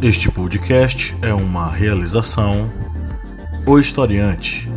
Este podcast é uma realização O Historiante.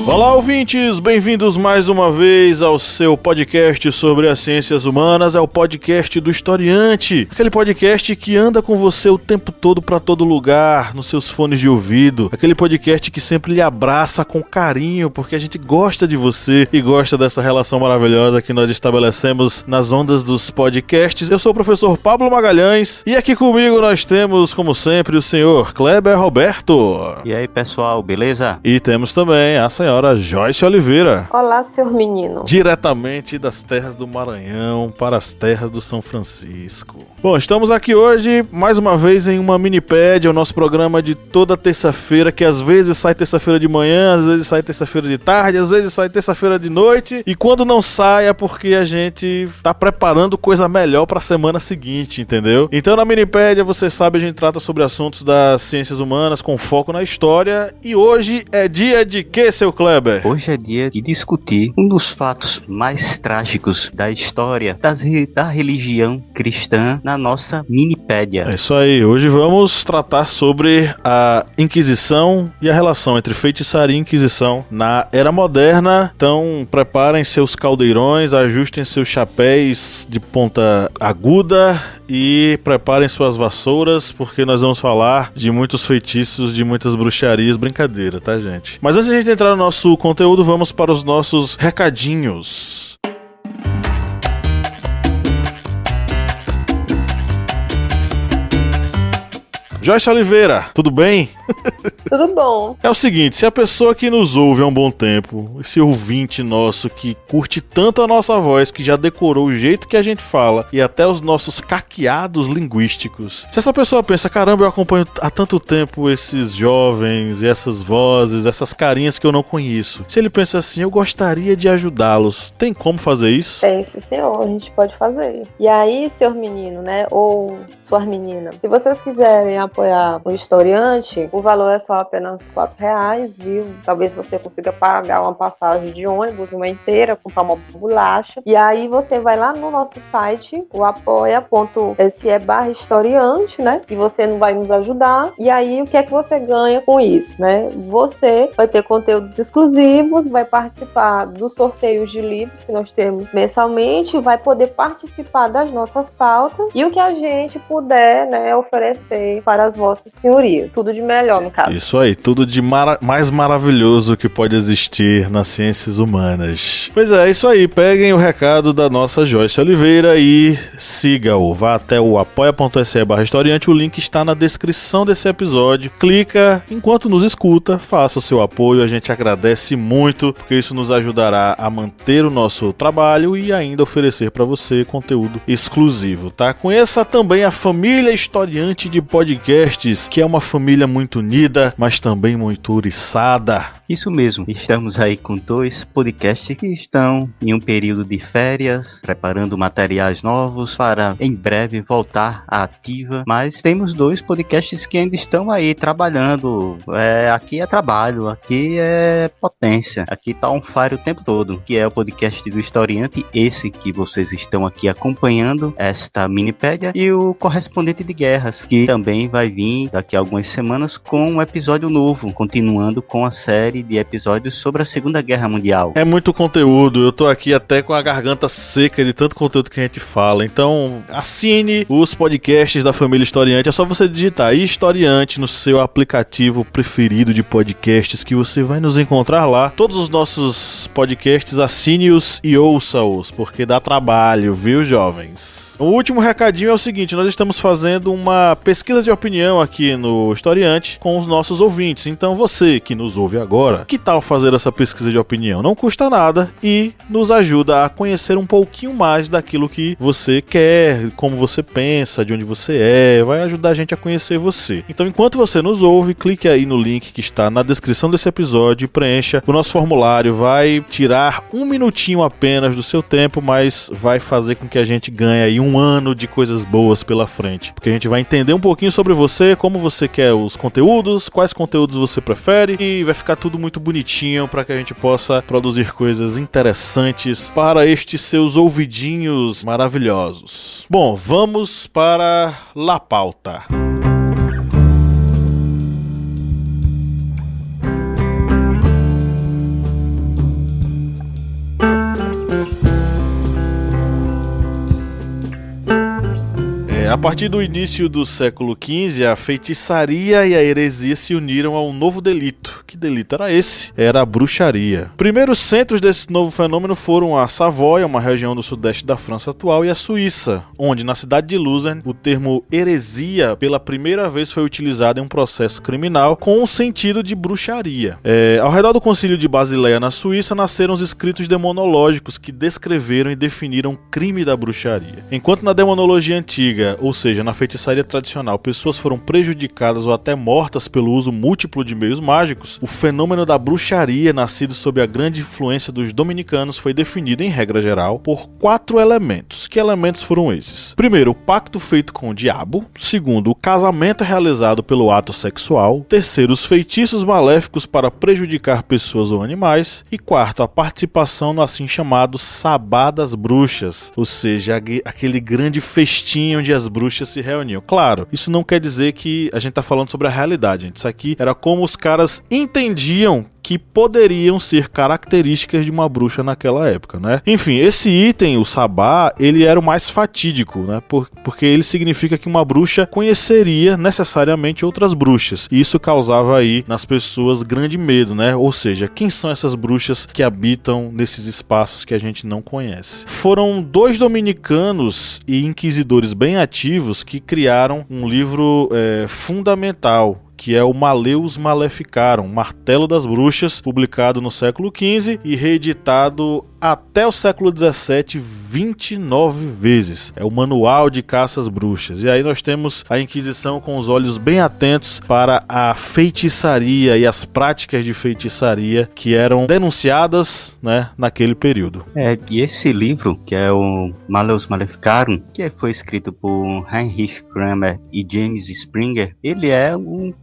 Olá, ouvintes! Bem-vindos mais uma vez ao seu podcast sobre as ciências humanas. É o podcast do Historiante, aquele podcast que anda com você o tempo todo pra todo lugar, nos seus fones de ouvido, aquele podcast que sempre lhe abraça com carinho, porque a gente gosta de você e gosta dessa relação maravilhosa que nós estabelecemos nas ondas dos podcasts. Eu sou o professor Pablo Magalhães e aqui comigo nós temos, como sempre, o senhor Kleber Roberto. E aí, pessoal, beleza? E temos também a senhora Joyce Oliveira. Olá, senhor menino. Diretamente das terras do Maranhão para as terras do São Francisco. Bom, estamos aqui hoje, mais uma vez, em uma minipédia, o nosso programa de toda terça-feira, que às vezes sai terça-feira de manhã, às vezes sai terça-feira de tarde, às vezes sai terça-feira de noite, e quando não sai é porque a gente tá preparando coisa melhor para a semana seguinte, entendeu? Então, na minipédia, você sabe, a gente trata sobre assuntos das ciências humanas com foco na história, e hoje é dia de quê, seu Kleber? Hoje é dia de discutir um dos fatos mais trágicos da história da religião cristã na nossa minipédia. É isso aí, hoje vamos tratar sobre a Inquisição e a relação entre feitiçaria e Inquisição na Era Moderna. Então preparem seus caldeirões, ajustem seus chapéus de ponta aguda e preparem suas vassouras, porque nós vamos falar de muitos feitiços, de muitas bruxarias, brincadeira, tá, gente? Mas antes de a gente entrar no nosso conteúdo, vamos para os nossos recadinhos. Joyce Oliveira, tudo bem? Tudo bom. É o seguinte, se a pessoa que nos ouve há um bom tempo, esse ouvinte nosso que curte tanto a nossa voz, que já decorou o jeito que a gente fala e até os nossos caqueados linguísticos, se essa pessoa pensa, caramba, eu acompanho há tanto tempo esses jovens e essas vozes, essas carinhas que eu não conheço, se ele pensa assim, eu gostaria de ajudá-los, tem como fazer isso? Tem, sim, senhor, a gente pode fazer. E aí, senhor menino, né, ou sua menina, se vocês quiserem apoiar o Historiante, o valor é só apenas R$4, viu? Talvez você consiga pagar uma passagem de ônibus, uma inteira, comprar uma bolacha. E aí você vai lá no nosso site, o apoia.se/historiante, né? E você não vai nos ajudar. E aí o que é que você ganha com isso, né? Você vai ter conteúdos exclusivos, vai participar dos sorteios de livros que nós temos mensalmente, vai poder participar das nossas pautas e o que a gente puder, né, oferecer para as vossas senhorias. Tudo de melhor, no caso. Isso aí, tudo de mais maravilhoso que pode existir nas ciências humanas. Pois é isso aí, peguem o recado da nossa Joyce Oliveira e siga-o. Vá até o apoia.se/historiante, o link está na descrição desse episódio. Clica, enquanto nos escuta, faça o seu apoio, a gente agradece muito, porque isso nos ajudará a manter o nosso trabalho e ainda oferecer para você conteúdo exclusivo, tá? Conheça também a família Historiante de podcasts, que é uma família muito unida, mas também muito uriçada. Isso mesmo, estamos aí com 2 podcasts que estão em um período de férias, preparando materiais novos para em breve voltar à ativa, mas temos 2 podcasts que ainda estão aí trabalhando. Aqui é trabalho, aqui é potência, aqui tá on fire o tempo todo, que é o podcast do Historiante, esse que vocês estão aqui acompanhando, esta minipédia, e o Correspondente de Guerras, que também vai vir daqui a algumas semanas com um episódio novo, continuando com a série de episódios sobre a Segunda Guerra Mundial. É muito conteúdo, eu tô aqui até com a garganta seca de tanto conteúdo que a gente fala, então assine os podcasts da família Historiante, é só você digitar Historiante no seu aplicativo preferido de podcasts que você vai nos encontrar lá. Todos os nossos podcasts, assine-os e ouça-os, porque dá trabalho, viu, jovens? O último recadinho é o seguinte, nós estamos fazendo uma pesquisa de opinião opinião aqui no Historiante com os nossos ouvintes. Então você que nos ouve agora, que tal fazer essa pesquisa de opinião? Não custa nada e nos ajuda a conhecer um pouquinho mais daquilo que você quer, como você pensa, de onde você é, vai ajudar a gente a conhecer você. Então, enquanto você nos ouve, clique aí no link que está na descrição desse episódio e preencha o nosso formulário. Vai tirar 1 minutinho apenas do seu tempo, mas vai fazer com que a gente ganhe aí 1 ano de coisas boas pela frente, porque a gente vai entender um pouquinho sobre você, como você quer os conteúdos, quais conteúdos você prefere, e vai ficar tudo muito bonitinho para que a gente possa produzir coisas interessantes para estes seus ouvidinhos maravilhosos. Bom, vamos para La Pauta. A partir do início do século XV, a feitiçaria e a heresia se uniram a um novo delito. Que delito era esse? Era a bruxaria. Primeiros centros desse novo fenômeno foram a Savoia, uma região do sudeste da França atual, e a Suíça, onde, na cidade de Luzern, o termo heresia pela primeira vez foi utilizado em um processo criminal com o sentido de bruxaria. Ao redor do Concílio de Basileia, na Suíça, nasceram os escritos demonológicos que descreveram e definiram o crime da bruxaria. Enquanto na demonologia antiga, ou seja, na feitiçaria tradicional, pessoas foram prejudicadas ou até mortas pelo uso múltiplo de meios mágicos, o fenômeno da bruxaria, nascido sob a grande influência dos dominicanos, foi definido, em regra geral, por 4 elementos. Que elementos foram esses? Primeiro, o pacto feito com o diabo. Segundo, o casamento realizado pelo ato sexual. Terceiro, os feitiços maléficos para prejudicar pessoas ou animais. E quarto, a participação no assim chamado Sabá das Bruxas, ou seja, aquele grande festim onde as bruxas se reuniam. Claro, isso não quer dizer que a gente tá falando sobre a realidade, gente. Isso aqui era como os caras entendiam que poderiam ser características de uma bruxa naquela época, né? Enfim, esse item, o sabá, ele era o mais fatídico, né? Porque ele significa que uma bruxa conheceria necessariamente outras bruxas. E isso causava aí nas pessoas grande medo, né? Ou seja, quem são essas bruxas que habitam nesses espaços que a gente não conhece? Foram 2 dominicanos e inquisidores bem ativos que criaram um livro fundamental, que é o Maleus Maleficarum, Martelo das Bruxas, publicado no século XV e reeditado até o século XVII 29 vezes. É o Manual de Caça às Bruxas. E aí nós temos a Inquisição com os olhos bem atentos para a feitiçaria e as práticas de feitiçaria que eram denunciadas, né, naquele período. E esse livro, que é o Maleus Maleficarum, que foi escrito por Heinrich Kramer e James Springer, ele é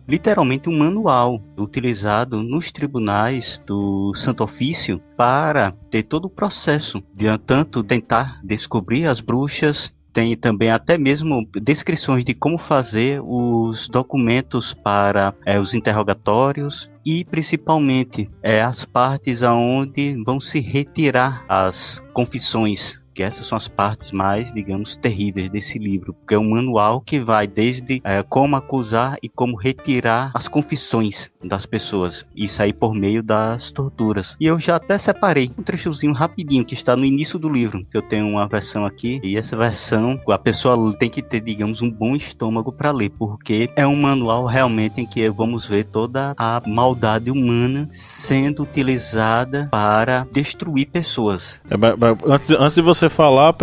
literalmente um manual utilizado nos tribunais do Santo Ofício para ter todo o processo de tanto tentar descobrir as bruxas. Tem também até mesmo descrições de como fazer os documentos para os interrogatórios e principalmente as partes aonde vão se retirar as confissões, que essas são as partes mais, digamos, terríveis desse livro, porque é um manual que vai desde como acusar e como retirar as confissões das pessoas, isso aí por meio das torturas. E eu já até separei um trechozinho rapidinho que está no início do livro, que eu tenho uma versão aqui, e essa versão a pessoa tem que ter, digamos, um bom estômago para ler, porque é um manual realmente em que vamos ver toda a maldade humana sendo utilizada para destruir pessoas. Antes de você falar,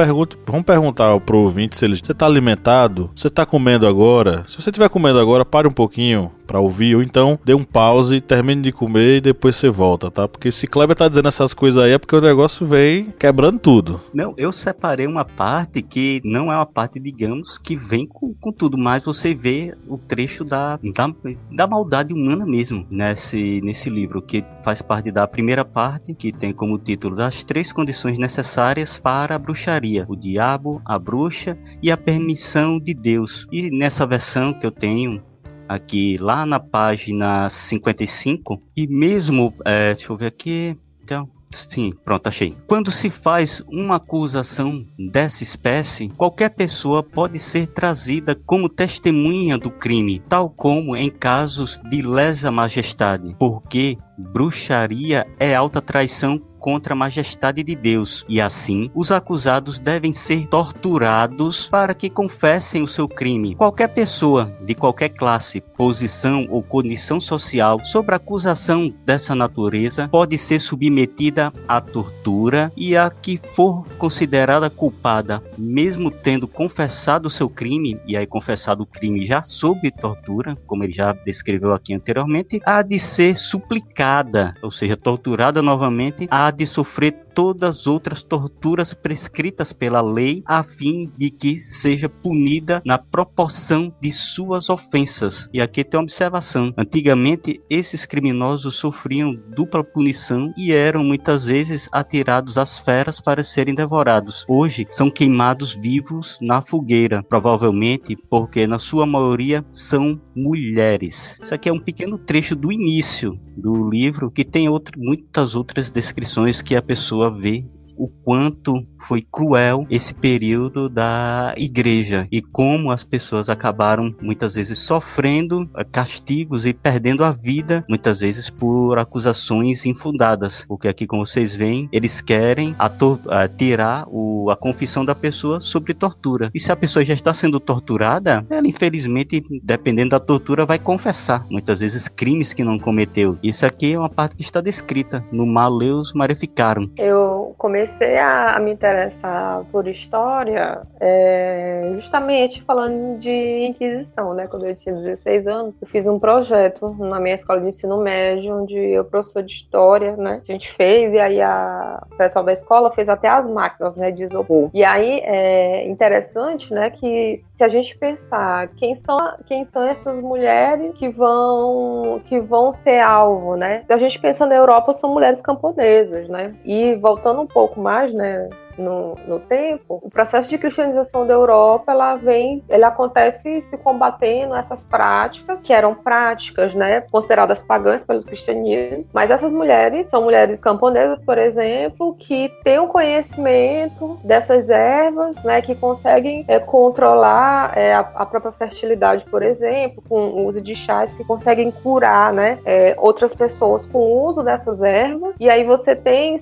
vamos perguntar pro ouvinte se você tá alimentado, você tá comendo agora. Se você estiver comendo agora, pare um pouquinho pra ouvir, ou então dê um pause, termine de comer e depois você volta, tá? Porque se Kleber tá dizendo essas coisas aí é porque o negócio vem quebrando tudo. Não, eu separei uma parte que não é uma parte, digamos, que vem com tudo, mas você vê o trecho da maldade humana mesmo nesse livro, que faz parte da primeira parte, que tem como título das 3 condições necessárias para a bruxaria: o diabo, a bruxa e a permissão de Deus. E nessa versão que eu tenho aqui, lá na página 55, e mesmo, deixa eu ver aqui, então, sim, pronto, achei. Quando se faz uma acusação dessa espécie, qualquer pessoa pode ser trazida como testemunha do crime, tal como em casos de lesa majestade, porque bruxaria é alta traição contra a majestade de Deus, e assim os acusados devem ser torturados para que confessem o seu crime. Qualquer pessoa, de qualquer classe, posição ou condição social, sob acusação dessa natureza, pode ser submetida à tortura, e a que for considerada culpada, mesmo tendo confessado o seu crime, e aí confessado o crime já sob tortura, como ele já descreveu aqui anteriormente, há de ser suplicada, ou seja, torturada novamente, há de sofrer todas as outras torturas prescritas pela lei, a fim de que seja punida na proporção de suas ofensas. E aqui tem uma observação: antigamente esses criminosos sofriam dupla punição e eram muitas vezes atirados às feras para serem devorados. Hoje são queimados vivos na fogueira, provavelmente porque na sua maioria são mulheres. Isso aqui é um pequeno trecho do início do livro, que tem muitas outras descrições que a pessoa vê o quanto foi cruel esse período da igreja e como as pessoas acabaram muitas vezes sofrendo castigos e perdendo a vida, muitas vezes por acusações infundadas, porque aqui, como vocês veem, eles querem tirar a confissão da pessoa sobre tortura, e se a pessoa já está sendo torturada, ela infelizmente, dependendo da tortura, vai confessar muitas vezes crimes que não cometeu. Isso aqui é uma parte que está descrita no Malleus Maleficarum. Eu comecei a me interessar por história justamente falando de Inquisição, né? Quando eu tinha 16 anos, eu fiz um projeto na minha escola de ensino médio, onde eu, professor de história, né? A gente fez, e aí o pessoal da escola fez até as máquinas, né, de isopor. E aí é interessante, né, que se a gente pensar quem são essas mulheres que vão ser alvo, né? Se a gente pensa na Europa, são mulheres camponesas, né? E voltando um pouco mais, né, no tempo, o processo de cristianização da Europa, ele acontece se combatendo essas práticas, que eram práticas, né, consideradas pagãs pelo cristianismo, mas essas mulheres são mulheres camponesas, por exemplo, que têm um conhecimento dessas ervas, né, que conseguem controlar a própria fertilidade, por exemplo, com o uso de chás, que conseguem curar, né, outras pessoas com o uso dessas ervas. E aí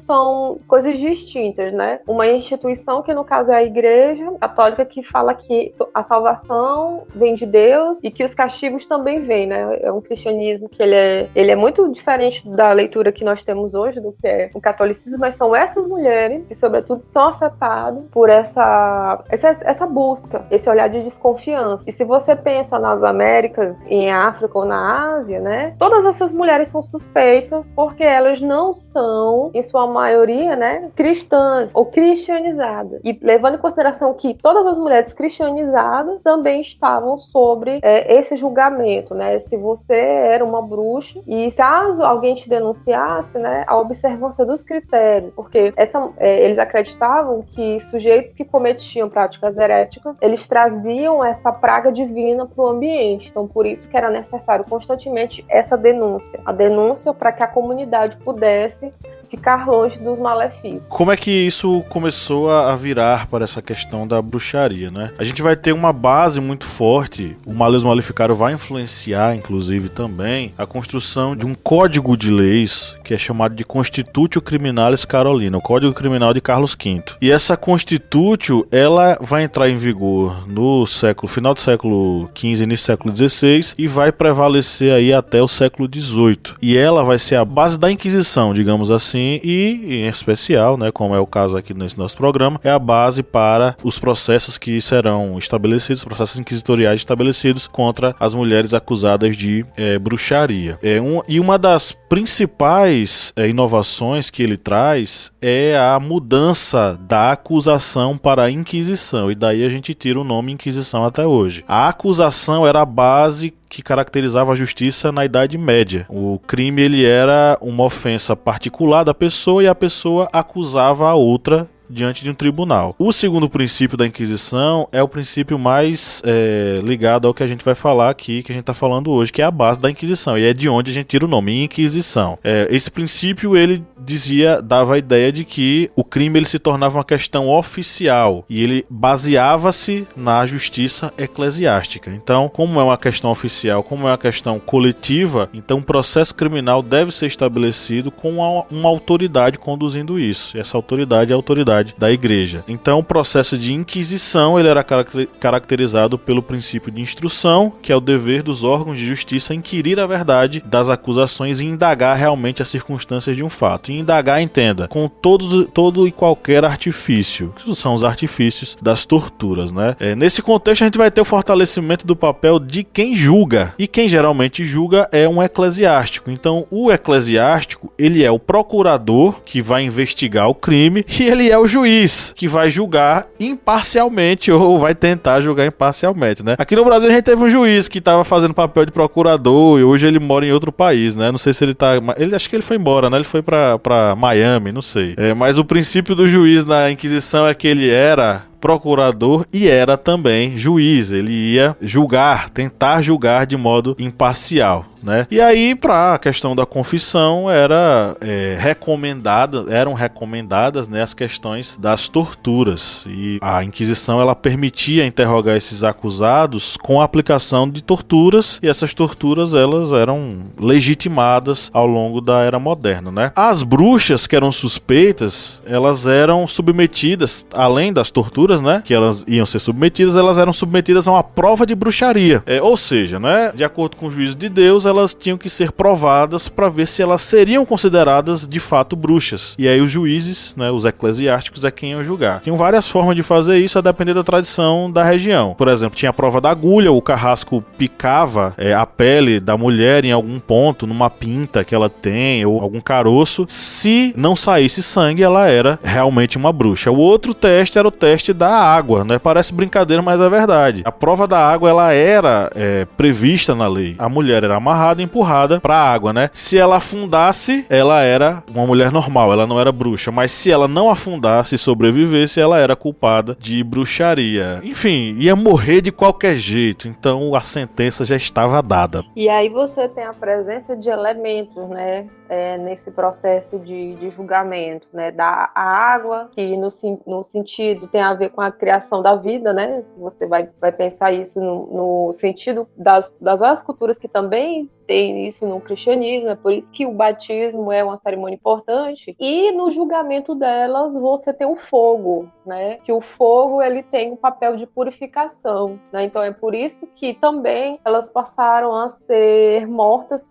são coisas distintas, né? Uma instituição que, no caso, é a Igreja Católica, que fala que a salvação vem de Deus e que os castigos também vêm, né? É um cristianismo que ele é muito diferente da leitura que nós temos hoje do que é o catolicismo, mas são essas mulheres que, sobretudo, são afetadas por essa busca, esse olhar de desconfiança. E se você pensa nas Américas, em África ou na Ásia, né? Todas essas mulheres são suspeitas porque elas não são, em sua maioria, né, cristãs ou cristianizadas. E levando em consideração que todas as mulheres cristianizadas também estavam sobre esse julgamento, né? Se você era uma bruxa, e caso alguém te denunciasse, né, a observância dos critérios, porque eles acreditavam que sujeitos que cometiam práticas heréticas, eles traziam essa praga divina para o ambiente. Então, por isso que era necessário constantemente essa denúncia. A denúncia para que a comunidade pudesse ficar longe dos malefícios. Como é que isso começou a virar para essa questão da bruxaria, né? A gente vai ter uma base muito forte, o Malleus Maleficarum vai influenciar, inclusive, também a construção de um código de leis que é chamado de Constitutio Criminalis Carolina, o Código Criminal de Carlos V. E essa Constitutio, ela vai entrar em vigor no final do século XV, início do século XVI, e vai prevalecer aí até o século XVIII. E ela vai ser a base da Inquisição, digamos assim, e em especial, né, como é o caso aqui nesse nosso programa, é a base para os processos que serão estabelecidos, processos inquisitoriais estabelecidos contra as mulheres acusadas de bruxaria. E uma das principais inovações que ele traz é a mudança da acusação para a Inquisição, e daí a gente tira o nome Inquisição até hoje. A acusação era a base que caracterizava a justiça na Idade Média. O crime, ele era uma ofensa particular da pessoa, e a pessoa acusava a outra diante de um tribunal. O segundo princípio da Inquisição é o princípio mais ligado ao que a gente vai falar aqui, que a gente está falando hoje, que é a base da Inquisição, e é de onde a gente tira o nome, Inquisição. Esse princípio, ele dava a ideia de que o crime ele se tornava uma questão oficial, e ele baseava-se na justiça eclesiástica. Então, como é uma questão oficial, como é uma questão coletiva, então o processo criminal deve ser estabelecido com uma autoridade conduzindo isso. E essa autoridade é a autoridade da igreja. Então, o processo de inquisição ele era caracterizado pelo princípio de instrução, que é o dever dos órgãos de justiça inquirir a verdade das acusações e indagar realmente as circunstâncias de um fato. E indagar, entenda, com todo e qualquer artifício, que são os artifícios das torturas, né? Nesse contexto, a gente vai ter o fortalecimento do papel de quem julga. E quem geralmente julga é um eclesiástico. Então, o eclesiástico, ele é o procurador que vai investigar o crime e ele é o juiz que vai julgar imparcialmente ou vai tentar julgar imparcialmente, né? Aqui no Brasil a gente teve um juiz que estava fazendo papel de procurador e hoje ele mora em outro país, né? Não sei se ele tá... acho que ele foi embora, né? Ele foi pra Miami, não sei. Mas o princípio do juiz na Inquisição é que ele era procurador e era também juiz. Ele ia tentar julgar de modo imparcial, né? E aí, para a questão da confissão, eram recomendadas, né, as questões das torturas. E a Inquisição ela permitia interrogar esses acusados com a aplicação de torturas, e essas torturas elas eram legitimadas ao longo da Era Moderna, né? As bruxas que eram suspeitas, elas eram submetidas, além das torturas, né, que elas iam ser submetidas, elas eram submetidas a uma prova de bruxaria. Ou seja, né, de acordo com o juízo de Deus, elas tinham que ser provadas para ver se elas seriam consideradas de fato bruxas. E aí os juízes, né, os eclesiásticos, é quem iam julgar. Tinham várias formas de fazer isso a depender da tradição da região. Por exemplo, tinha a prova da agulha, o carrasco picava a pele da mulher em algum ponto, numa pinta que ela tem, ou algum caroço. Se não saísse sangue, ela era realmente uma bruxa. O outro teste era o teste da água, né? Parece brincadeira, mas é verdade. A prova da água, ela era prevista na lei. A mulher era amarrada e empurrada pra água, né? Se ela afundasse, ela era uma mulher normal, ela não era bruxa. Mas se ela não afundasse e sobrevivesse, ela era culpada de bruxaria. Enfim, ia morrer de qualquer jeito. Então a sentença já estava dada. E aí você tem a presença de elementos, né? Nesse processo de julgamento, né, da água, que no sentido tem a ver com a criação da vida, né, você vai pensar isso no sentido das várias culturas que também tem isso no cristianismo, é por isso que o batismo é uma cerimônia importante, e no julgamento delas você tem o fogo, né, que o fogo ele tem um papel de purificação, né, então é por isso que também elas passaram a ser mortas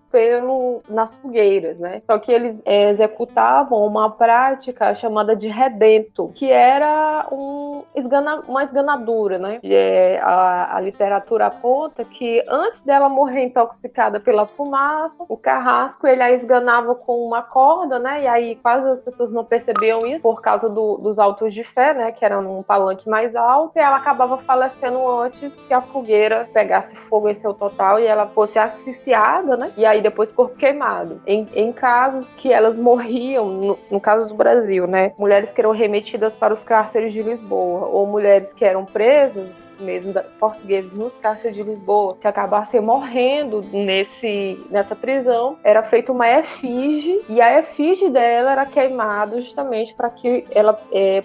nas fogueiras, né? Só que eles executavam uma prática chamada de redento, que era uma esganadura, né? A literatura aponta que antes dela morrer intoxicada pela fumaça, o carrasco ele a esganava com uma corda, né? E aí quase as pessoas não percebiam isso por causa dos autos de fé, né? Que era num palanque mais alto, e ela acabava falecendo antes que a fogueira pegasse fogo em seu total e ela fosse asfixiada, né? E aí depois corpo queimado. Em casos que elas morriam, no caso do Brasil, né? Mulheres que eram remetidas para os cárceres de Lisboa, ou mulheres que eram presas, mesmo portugueses nos cárceres de Lisboa, que acabassem morrendo nessa prisão, era feita uma efígie, e a efígie dela era queimada justamente para que ela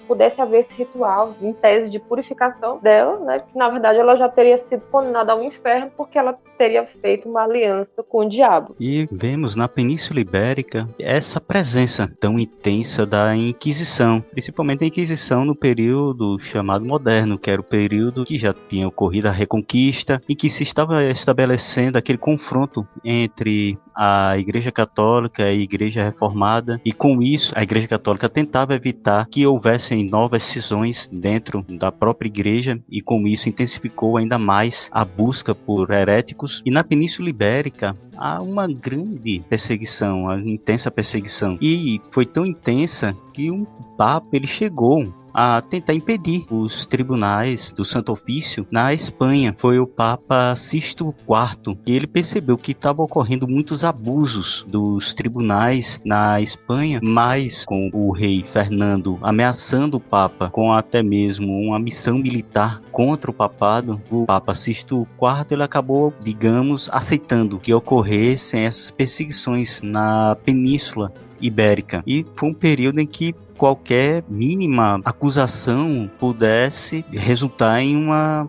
pudesse haver esse ritual, em tese de purificação dela, né? Que na verdade ela já teria sido condenada ao inferno porque ela teria feito uma aliança com o diabo. E vemos na Península Ibérica essa presença tão intensa da Inquisição, principalmente a Inquisição no período chamado moderno, que era o período que já tinha ocorrido a Reconquista e que se estava estabelecendo aquele confronto entre a Igreja Católica e a Igreja Reformada, e com isso a Igreja Católica tentava evitar que houvessem novas cisões dentro da própria Igreja, e com isso intensificou ainda mais a busca por heréticos. E na Península Ibérica há uma grande perseguição, uma intensa perseguição, e foi tão intensa que um Papa ele chegou a tentar impedir os tribunais do Santo Ofício na Espanha. Foi o Papa Sisto IV, e ele percebeu que estava ocorrendo muitos abusos dos tribunais na Espanha, mas com o rei Fernando ameaçando o Papa com até mesmo uma missão militar contra o papado, o Papa Sisto IV ele acabou, digamos, aceitando que ocorressem essas perseguições na Península Ibérica. E foi um período em que qualquer mínima acusação pudesse resultar em uma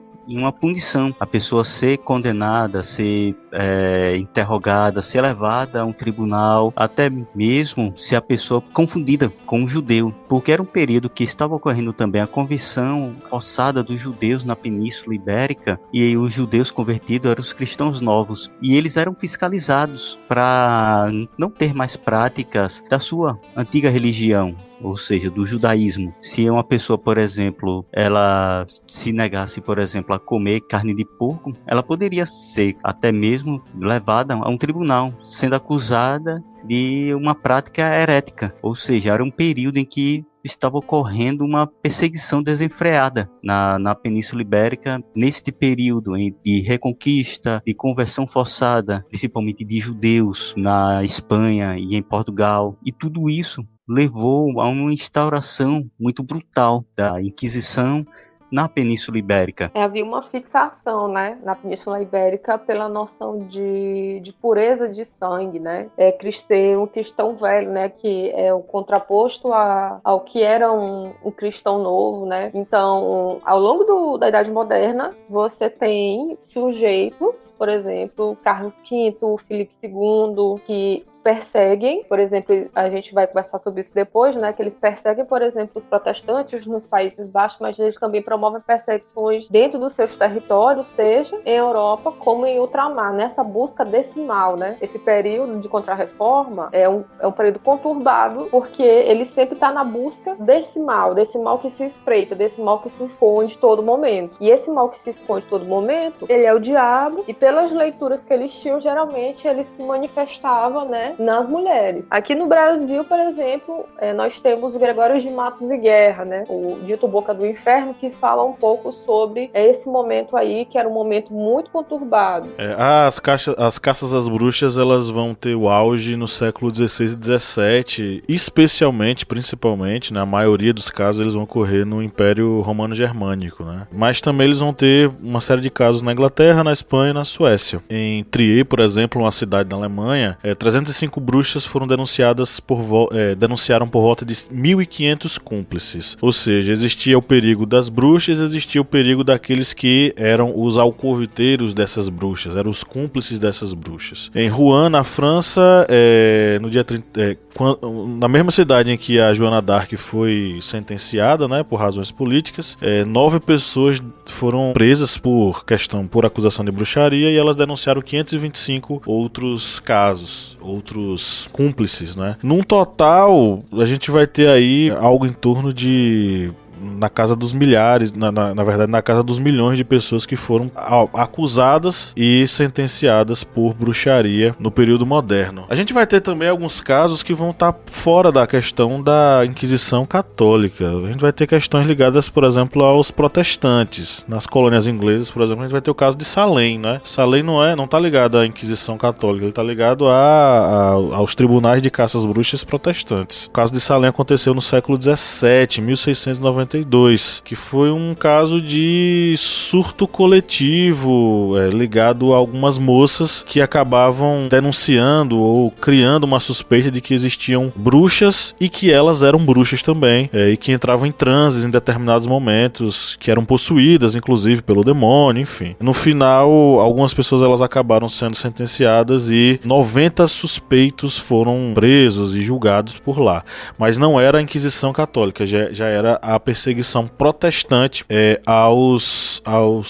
punição, a pessoa ser condenada, ser interrogada, ser levada a um tribunal, até mesmo se a pessoa confundida com um judeu, porque era um período que estava ocorrendo também a conversão forçada dos judeus na Península Ibérica, e os judeus convertidos eram os cristãos novos, e eles eram fiscalizados para não ter mais práticas da sua antiga religião, ou seja, do judaísmo. Se uma pessoa, por exemplo, ela se negasse, por exemplo, a comer carne de porco, ela poderia ser até mesmo levada a um tribunal, sendo acusada de uma prática herética. Ou seja, era um período em que estava ocorrendo uma perseguição desenfreada na Península Ibérica, neste período de reconquista, de conversão forçada, principalmente de judeus na Espanha e em Portugal. E tudo isso levou a uma instauração muito brutal da Inquisição na Península Ibérica. Havia uma fixação, né, na Península Ibérica pela noção de pureza de sangue, né? Um cristão velho, né, que é o contraposto ao que era um cristão novo, né? Então, ao longo da Idade Moderna, você tem sujeitos, por exemplo, Carlos V, Filipe II, que perseguem, por exemplo, a gente vai conversar sobre isso depois, né, que eles perseguem, por exemplo, os protestantes nos Países Baixos, mas eles também promovem perseguições dentro dos seus territórios, seja em Europa como em ultramar, nessa busca desse mal, né? Esse período de Contra-Reforma é um período conturbado, porque ele sempre está na busca desse mal que se espreita, desse mal que se esconde todo momento. E esse mal que se esconde todo momento, ele é o diabo, e pelas leituras que eles tinham, geralmente ele se manifestava, né, nas mulheres. Aqui no Brasil, por exemplo, nós temos o Gregório de Matos e Guerra, né, o dito Boca do Inferno, que fala um pouco sobre esse momento aí, que era um momento muito conturbado. As caças às bruxas, elas vão ter o auge no século XVI e XVII, especialmente, principalmente, na maioria dos casos, eles vão ocorrer no Império Romano-Germânico, né? Mas também eles vão ter uma série de casos na Inglaterra, na Espanha e na Suécia. Em Trier, por exemplo, uma cidade da Alemanha, 305 bruxas foram denunciaram por volta de 1.500 cúmplices. Ou seja, existia o perigo das bruxas, existia o perigo daqueles que eram os alcoviteiros dessas bruxas, eram os cúmplices dessas bruxas. Em Rouen, na França, no dia 30, na mesma cidade em que a Joana d'Arc foi sentenciada, né, por razões políticas, 9 pessoas foram presas por acusação de bruxaria, e elas denunciaram 525 outros casos, outros cúmplices, né? Num total, a gente vai ter aí algo em torno de na casa dos milhares, na verdade na casa dos milhões de pessoas que foram acusadas e sentenciadas por bruxaria no período moderno. A gente vai ter também alguns casos que vão estar fora da questão da Inquisição Católica. A gente vai ter questões ligadas, por exemplo, aos protestantes. Nas colônias inglesas, por exemplo, a gente vai ter o caso de Salem, né? Salem não está ligado à Inquisição Católica, ele está ligado aos tribunais de caça às bruxas protestantes. O caso de Salem aconteceu no século XVII, 1692, que foi um caso de surto coletivo ligado a algumas moças que acabavam denunciando ou criando uma suspeita de que existiam bruxas e que elas eram bruxas também, e que entravam em transes em determinados momentos, que eram possuídas inclusive pelo demônio, enfim. No final, algumas pessoas elas acabaram sendo sentenciadas e 90 suspeitos foram presos e julgados por lá. Mas não era a Inquisição Católica, já era a perseguição protestante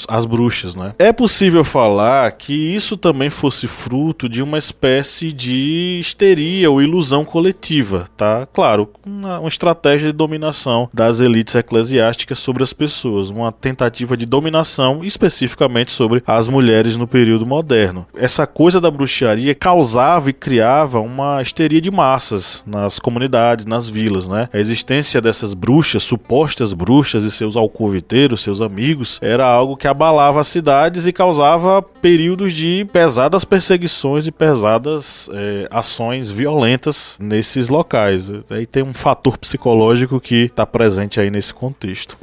às bruxas, né? É possível falar que isso também fosse fruto de uma espécie de histeria ou ilusão coletiva, tá? Claro, uma estratégia de dominação das elites eclesiásticas sobre as pessoas, uma tentativa de dominação especificamente sobre as mulheres no período moderno. Essa coisa da bruxaria causava e criava uma histeria de massas nas comunidades, nas vilas, né? A existência dessas bruxas, supostas estas bruxas e seus alcoviteiros, seus amigos, era algo que abalava as cidades e causava períodos de pesadas perseguições e pesadas ações violentas nesses locais. Aí tem um fator psicológico que está presente aí nesse contexto.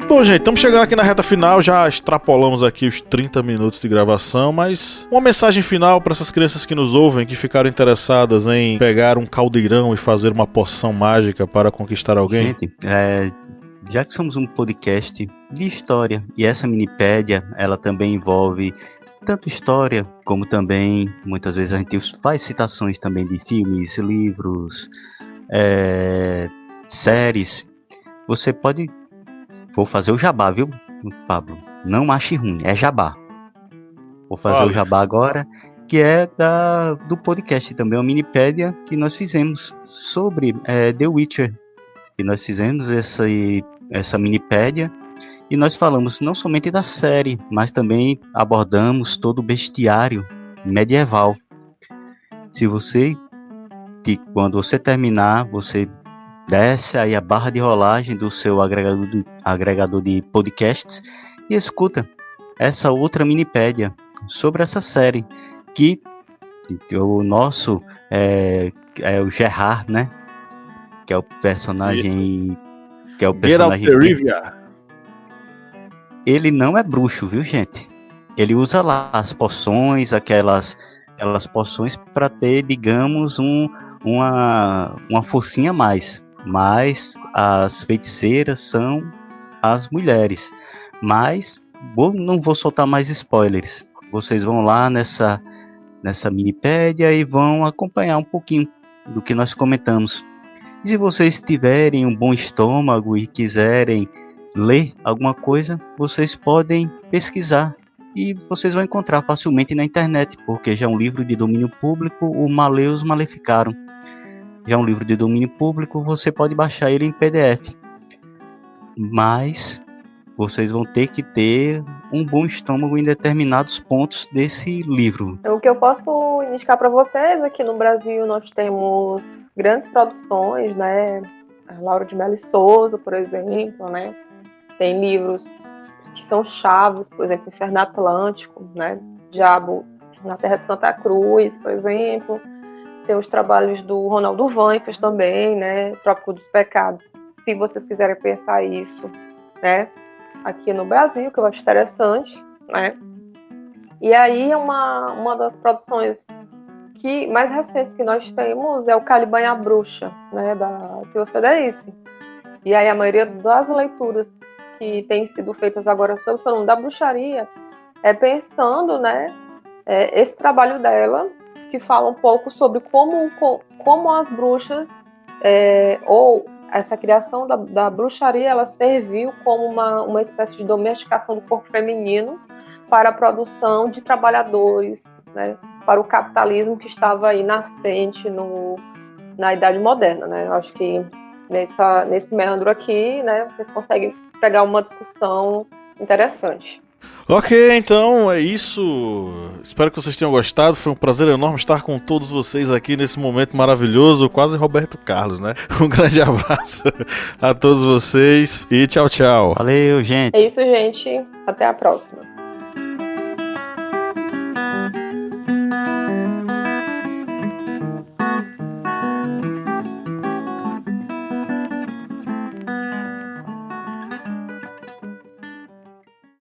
Bom, gente, estamos chegando aqui na reta final, já extrapolamos aqui os 30 minutos de gravação, mas uma mensagem final para essas crianças que nos ouvem, que ficaram interessadas em pegar um caldeirão e fazer uma poção mágica para conquistar alguém. Gente, já que somos um podcast de história, e essa minipédia, ela também envolve tanto história, como também, muitas vezes a gente faz citações também de filmes, livros, séries. Você pode... Vou fazer o jabá, viu, Pablo? Não ache ruim, é jabá. Vou fazer o jabá agora, que é do podcast também, uma minipédia que nós fizemos sobre The Witcher. E nós fizemos essa minipédia e nós falamos não somente da série, mas também abordamos todo o bestiário medieval. Quando você terminar, você desce aí a barra de rolagem do seu agregador de podcasts e escuta essa outra minipédia sobre essa série, que o nosso é o Gerard, né? Que é o personagem... Que é o personagem... Ele não é bruxo, viu, gente? Ele usa lá as poções, aquelas poções para ter, digamos, uma forcinha a mais. Mas as feiticeiras são as mulheres. Mas não vou soltar mais spoilers. Vocês vão lá nessa minipédia e vão acompanhar um pouquinho do que nós comentamos. E se vocês tiverem um bom estômago e quiserem ler alguma coisa, vocês podem pesquisar. E vocês vão encontrar facilmente na internet, porque já é um livro de domínio público, o Maleus Maleficarum. Já é um livro de domínio público, você pode baixar ele em PDF. Mas vocês vão ter que ter um bom estômago em determinados pontos desse livro. O que eu posso indicar para vocês, aqui no Brasil nós temos grandes produções, né? A Laura de Melo Souza, por exemplo, né? Tem livros que são chaves, por exemplo, Inferno Atlântico, né? Diabo na Terra de Santa Cruz, por exemplo. Tem os trabalhos do Ronaldo Vanfas também, né? Trópico dos Pecados, se vocês quiserem pensar isso, né? Aqui no Brasil, que eu acho interessante, né? E aí, uma das produções mais recentes que nós temos é o Caliban e a Bruxa, né? Da Silvia Federici. E aí, a maioria das leituras que têm sido feitas agora sobre o fenômeno da bruxaria é pensando, né? Esse trabalho dela, que fala um pouco sobre como as bruxas, ou essa criação da bruxaria, ela serviu como uma espécie de domesticação do corpo feminino para a produção de trabalhadores, né, para o capitalismo que estava aí nascente na Idade Moderna, né? Eu acho que nesse meandro aqui, né, vocês conseguem pegar uma discussão interessante. Ok, então é isso. Espero que vocês tenham gostado. Foi um prazer enorme estar com todos vocês aqui nesse momento maravilhoso, quase Roberto Carlos, né? Um grande abraço a todos vocês e tchau, tchau. Valeu, gente. É isso, gente. Até a próxima.